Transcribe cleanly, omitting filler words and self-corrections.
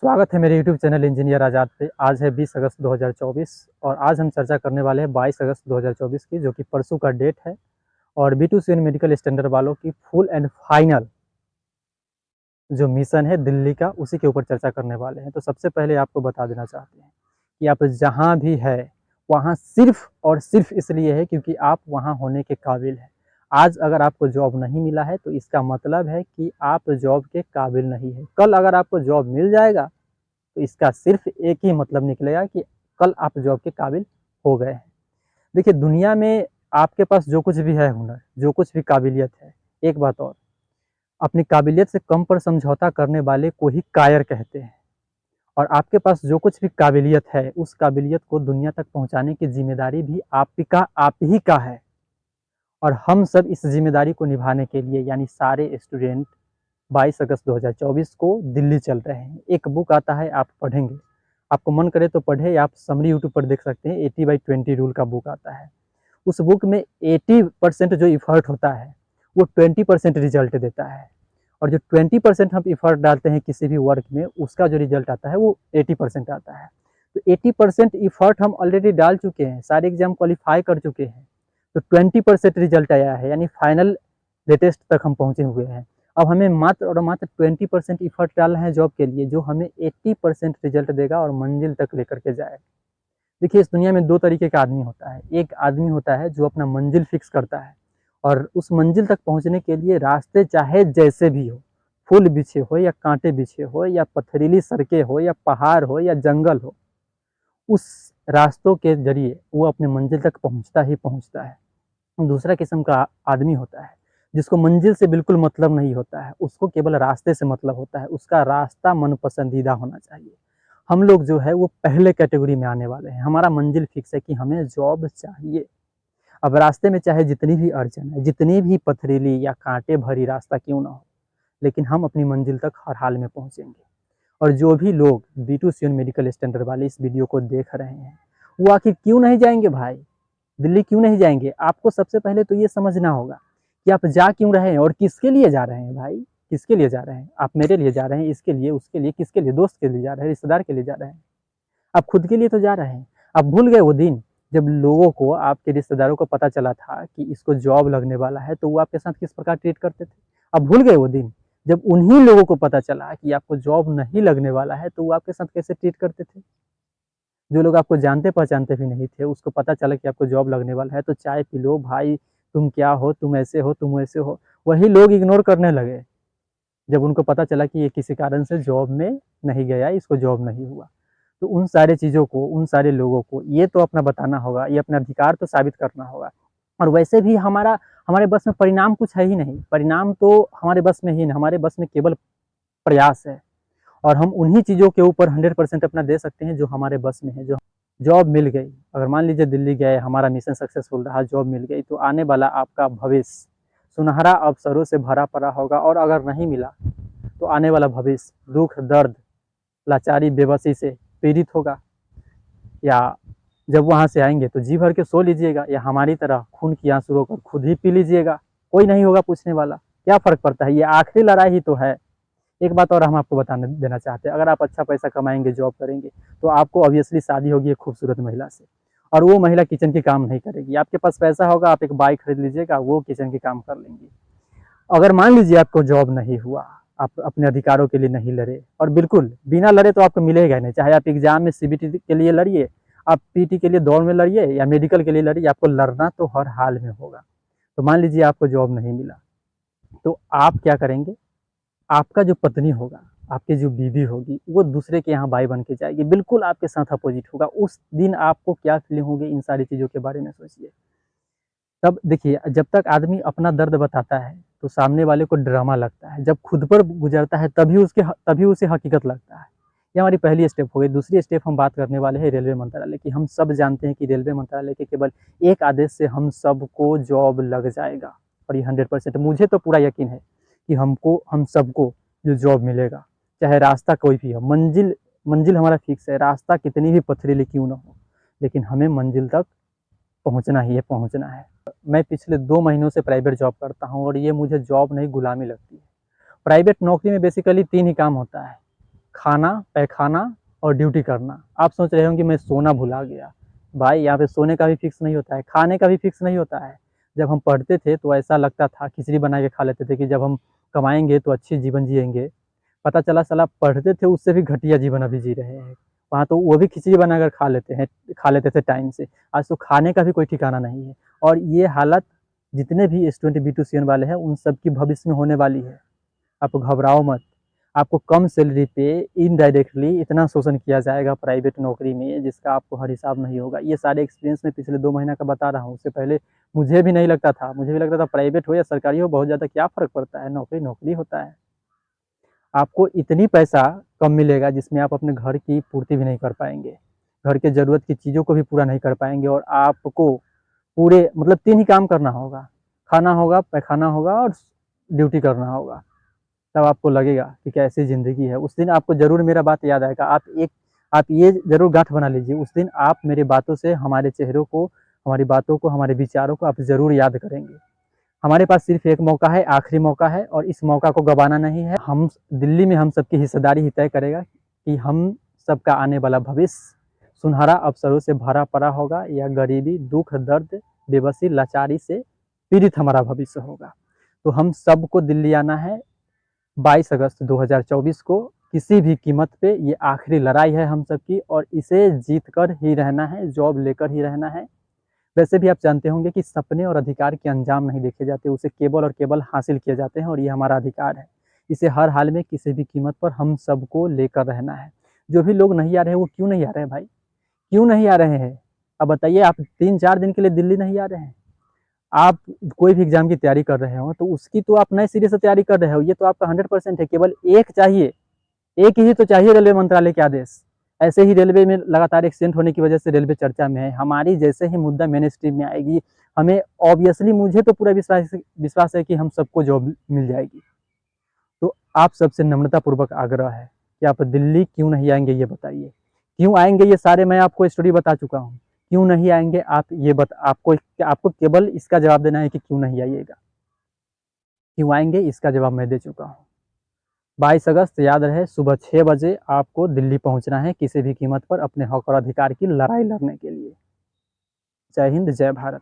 स्वागत है मेरे YouTube चैनल इंजीनियर आज़ाद पे। आज है 20 अगस्त 2024 और आज हम चर्चा करने वाले हैं 22 अगस्त 2024 की, जो कि परसों का डेट है। और B2CN मेडिकल स्टैंडर्ड वालों की फुल एंड फाइनल जो मिशन है दिल्ली का, उसी के ऊपर चर्चा करने वाले हैं। तो सबसे पहले आपको बता देना चाहते हैं कि आप जहाँ भी है वहाँ सिर्फ और सिर्फ इसलिए है क्योंकि आप वहाँ होने के काबिल हैं। आज अगर आपको जॉब नहीं मिला है तो इसका मतलब है कि आप जॉब के काबिल नहीं है। कल अगर आपको जॉब मिल जाएगा तो इसका सिर्फ एक ही मतलब निकलेगा कि कल आप जॉब के काबिल हो गए हैं। देखिए, दुनिया में आपके पास जो कुछ भी है हुनर, जो कुछ भी काबिलियत है, एक बात और, अपनी काबिलियत से कम पर समझौता करने वाले को ही कायर कहते हैं। और आपके पास जो कुछ भी काबिलियत है, उस काबिलियत को दुनिया तक पहुंचाने की जिम्मेदारी भी आप ही का है। और हम सब इस जिम्मेदारी को निभाने के लिए, यानी सारे स्टूडेंट 22 अगस्त 2024 को दिल्ली चल रहे हैं। एक बुक आता है, आप पढ़ेंगे, आपको मन करे तो पढ़े, आप समरी यूट्यूब पर देख सकते हैं। 80/20 रूल का बुक आता है। उस बुक में 80% जो इफर्ट होता है वो 20% रिजल्ट देता है। और जो 20% हम इफर्ट डालते हैं किसी भी वर्क में, उसका जो रिजल्ट आता है वो 80% आता है। तो 80% इफर्ट हम ऑलरेडी डाल चुके हैं, सारे एग्जाम क्वालिफाई कर चुके हैं। तो 20% रिजल्ट आया है, यानी फाइनल लेटेस्ट तक हम पहुंचे हुए हैं। अब हमें मात्र और मात्र 20% इफर्ट डालना है जॉब के लिए, जो हमें 80% रिजल्ट देगा और मंजिल तक लेकर के जाएगा। देखिए, इस दुनिया में दो तरीके का आदमी होता है। एक आदमी होता है जो अपना मंजिल फिक्स करता है और उस मंजिल तक पहुंचने के लिए रास्ते चाहे जैसे भी हो, फूल बिछे हो या कांटे बिछे हो या पथरीली सड़कें हो या पहाड़ हो या जंगल हो, उस रास्तों के जरिए वो अपने मंजिल तक पहुंचता ही पहुंचता है। दूसरा किस्म का आदमी होता है जिसको मंजिल से बिल्कुल मतलब नहीं होता है, उसको केवल रास्ते से मतलब होता है। उसका रास्ता मन पसंदीदा होना चाहिए। हम लोग जो है वो पहले कैटेगरी में आने वाले हैं। हमारा मंजिल फिक्स है कि हमें जॉब चाहिए। अब रास्ते में चाहे जितनी भी अड़चन है, जितनी भी पथरीली या कांटे भरी रास्ता क्यों ना हो, लेकिन हम अपनी मंजिल तक हर हाल में पहुंचेंगे। और जो भी लोग B2CN मेडिकल स्टैंडर्ड वाले इस वीडियो को देख रहे हैं, वो आखिर क्यों नहीं जाएंगे भाई, दिल्ली क्यों नहीं जाएंगे? आपको सबसे पहले तो ये समझना होगा कि आप जा क्यों रहे हैं और किसके लिए जा रहे हैं। भाई, किसके लिए जा रहे हैं? आप मेरे लिए जा रहे हैं, इसके लिए, उसके लिए, किसके लिए? दोस्त के लिए जा रहे हैं, रिश्तेदार के लिए जा रहे हैं? आप खुद के लिए तो जा रहे हैं। आप भूल गए वो दिन जब लोगों को, आपके रिश्तेदारों को पता चला था कि इसको जॉब लगने वाला है, तो वो आपके साथ किस प्रकार ट्रीट करते थे? आप भूल गए वो दिन जब उन्हीं लोगों को पता चला कि आपको जॉब नहीं लगने वाला है, तो वो आपके साथ कैसे ट्रीट करते थे? जो लोग आपको जानते पहचानते भी नहीं थे, उसको पता चला कि आपको जॉब लगने वाला है, तो चाय पी लो भाई, तुम क्या हो, तुम ऐसे हो, तुम वैसे हो। वही लोग इग्नोर करने लगे जब उनको पता चला कि ये किसी कारण से जॉब में नहीं गया, इसको जॉब नहीं हुआ। तो उन सारे चीज़ों को, उन सारे लोगों को ये तो अपना बताना होगा, ये अपना अधिकार तो साबित करना होगा। और वैसे भी हमारे बस में परिणाम कुछ है ही नहीं। परिणाम तो हमारे बस में ही नहीं, हमारे बस में केवल प्रयास है। और हम उन्हीं चीज़ों के ऊपर 100% अपना दे सकते हैं जो हमारे बस में है। जो जॉब मिल गई, अगर मान लीजिए दिल्ली गए, हमारा मिशन सक्सेसफुल रहा, जॉब मिल गई, तो आने वाला आपका भविष्य सुनहरा अवसरों से भरा पड़ा होगा। और अगर नहीं मिला तो आने वाला भविष्य दुख, दर्द, लाचारी, बेबसी से पीड़ित होगा। या जब वहाँ से आएंगे तो जी भर के सो लीजिएगा, या हमारी तरह खून की आंसू रोकर खुद ही पी लीजिएगा। कोई नहीं होगा पूछने वाला। क्या फ़र्क पड़ता है? ये आखिरी लड़ाई ही तो है। एक बात और हम आपको बताने देना चाहते हैं, अगर आप अच्छा पैसा कमाएंगे, जॉब करेंगे, तो आपको ऑब्वियसली शादी होगी एक खूबसूरत महिला से, और वो महिला किचन के काम नहीं करेगी। आपके पास पैसा होगा, आप एक बाइक खरीद लीजिएगा, वो किचन के काम कर लेंगी। अगर मान लीजिए आपको जॉब नहीं हुआ, आप अपने अधिकारों के लिए नहीं लड़े, और बिल्कुल बिना लड़े तो आपको मिलेगा नहीं। चाहे आप एग्जाम में CBT के लिए लड़िए, आप PT के लिए दौड़ में लड़िए, या मेडिकल के लिए लड़िए, आपको लड़ना तो हर हाल में होगा। तो मान लीजिए आपको जॉब नहीं मिला, तो आप क्या करेंगे? आपका जो पत्नी होगा, आपकी जो बीवी होगी, वो दूसरे के यहाँ बाई बन के जाएगी, बिल्कुल आपके साथ अपोजिट होगा। उस दिन आपको क्या फीलिंग होगी, इन सारी चीज़ों के बारे में सोचिए। तब देखिए, जब तक आदमी अपना दर्द बताता है तो सामने वाले को ड्रामा लगता है। जब खुद पर गुजरता है तभी उसे हकीकत लगता है। ये हमारी पहली स्टेप हो गई। दूसरी स्टेप हम बात करने वाले हैं रेलवे मंत्रालय की। हम सब जानते हैं कि रेलवे मंत्रालय के केवल एक आदेश से हम सबको जॉब लग जाएगा, और ये 100%, मुझे तो पूरा यकीन है कि हम सबको जो जॉब मिलेगा। चाहे रास्ता कोई भी हो, मंजिल मंजिल हमारा फिक्स है। रास्ता कितनी भी पथरीली क्यों ना हो, लेकिन हमें मंजिल तक पहुँचना ही है, पहुँचना है। मैं पिछले 2 महीनों से प्राइवेट जॉब करता हूँ, और ये मुझे जॉब नहीं, गुलामी लगती है। प्राइवेट नौकरी में बेसिकली 3 ही काम होता है: खाना, पैखाना और ड्यूटी करना। आप सोच रहे होंगे मैं सोना भुला गया। भाई यहाँ पे सोने का भी फिक्स नहीं होता है, खाने का भी फिक्स नहीं होता है। जब हम पढ़ते थे तो ऐसा लगता था, खिचड़ी बना के खा लेते थे कि जब हम कमाएँगे तो अच्छी जीवन जिएँगे। पता चला साला पढ़ते थे उससे भी घटिया जीवन अभी जी रहे हैं। वहाँ तो वो भी खिचड़ी बनाकर खा लेते थे टाइम से। आज तो खाने का भी कोई ठिकाना नहीं है। और ये हालत जितने भी स्टूडेंट B2CN वाले हैं उन सब की भविष्य में होने वाली है। आप घबराओ मत। आपको कम सैलरी पे इनडायरेक्टली इतना शोषण किया जाएगा प्राइवेट नौकरी में जिसका आपको हर हिसाब नहीं होगा। ये सारे एक्सपीरियंस मैं पिछले 2 महीना का बता रहा हूँ। उससे पहले मुझे भी नहीं लगता था। मुझे भी लगता था प्राइवेट हो या सरकारी हो बहुत ज़्यादा क्या फ़र्क पड़ता है, नौकरी नौकरी होता है। आपको इतनी पैसा कम मिलेगा जिसमें आप अपने घर की पूर्ति भी नहीं कर पाएँगे। घर के ज़रूरत की चीज़ों को भी पूरा नहीं कर पाएँगे और आपको पूरे मतलब 3 ही काम करना होगा। खाना होगा, पैखाना होगा और ड्यूटी करना होगा। तब आपको लगेगा कि कैसी ज़िंदगी है। उस दिन आपको ज़रूर मेरा बात याद आएगा। आप ये ज़रूर गाँठ बना लीजिए। उस दिन आप मेरी बातों से हमारे चेहरों को, हमारी बातों को, हमारे विचारों को आप ज़रूर याद करेंगे। हमारे पास सिर्फ़ एक मौका है, आखिरी मौका है और इस मौका को गँवाना नहीं है। हम दिल्ली में हम सबकी हिस्सेदारी ही तय करेगा कि हम सबका आने वाला भविष्य सुनहरा अवसरों से भरा पड़ा होगा या गरीबी, दुःख, दर्द, बेबसी, लाचारी से पीड़ित हमारा भविष्य होगा। तो हम सबको दिल्ली आना है 22 अगस्त 2024 को किसी भी कीमत पे। ये आखिरी लड़ाई है हम सबकी और इसे जीत कर ही रहना है, जॉब लेकर ही रहना है। वैसे भी आप जानते होंगे कि सपने और अधिकार के अंजाम नहीं देखे जाते, उसे केवल और केवल हासिल किए जाते हैं और ये हमारा अधिकार है। इसे हर हाल में किसी भी कीमत पर हम सबको लेकर रहना है। जो भी लोग नहीं आ रहे हैं वो क्यों नहीं आ रहे हैं भाई? क्यों नहीं आ रहे हैं? अब बताइए, आप 3-4 दिन के लिए दिल्ली नहीं आ रहे हैं? आप कोई भी एग्ज़ाम की तैयारी कर रहे हो तो उसकी तो आप नए सिरे से तैयारी कर रहे हो। ये तो आपका 100% है। केवल एक चाहिए, एक ही तो चाहिए रेलवे मंत्रालय के आदेश। ऐसे ही रेलवे में लगातार एक्सीडेंट होने की वजह से रेलवे चर्चा में है। हमारी जैसे ही मुद्दा मेन स्ट्रीम में आएगी, हमें ऑब्वियसली मुझे तो पूरा विश्वास है कि हम सबको जॉब मिल जाएगी। तो आप सबसे नम्रतापूर्वक आग्रह है कि आप दिल्ली क्यों नहीं आएँगे ये बताइए? क्यों आएँगे ये सारे मैं आपको स्टोरी बता चुका हूँ। क्यों नहीं आएँगे आप ये आपको केवल इसका जवाब देना है कि क्यों नहीं आइएगा? क्यों आएँगे इसका जवाब मैं दे चुका हूँ। 22 अगस्त याद रहे सुबह 6 बजे आपको दिल्ली पहुँचना है किसी भी कीमत पर अपने हक और अधिकार की लड़ाई लड़ने के लिए। जय हिंद, जय भारत।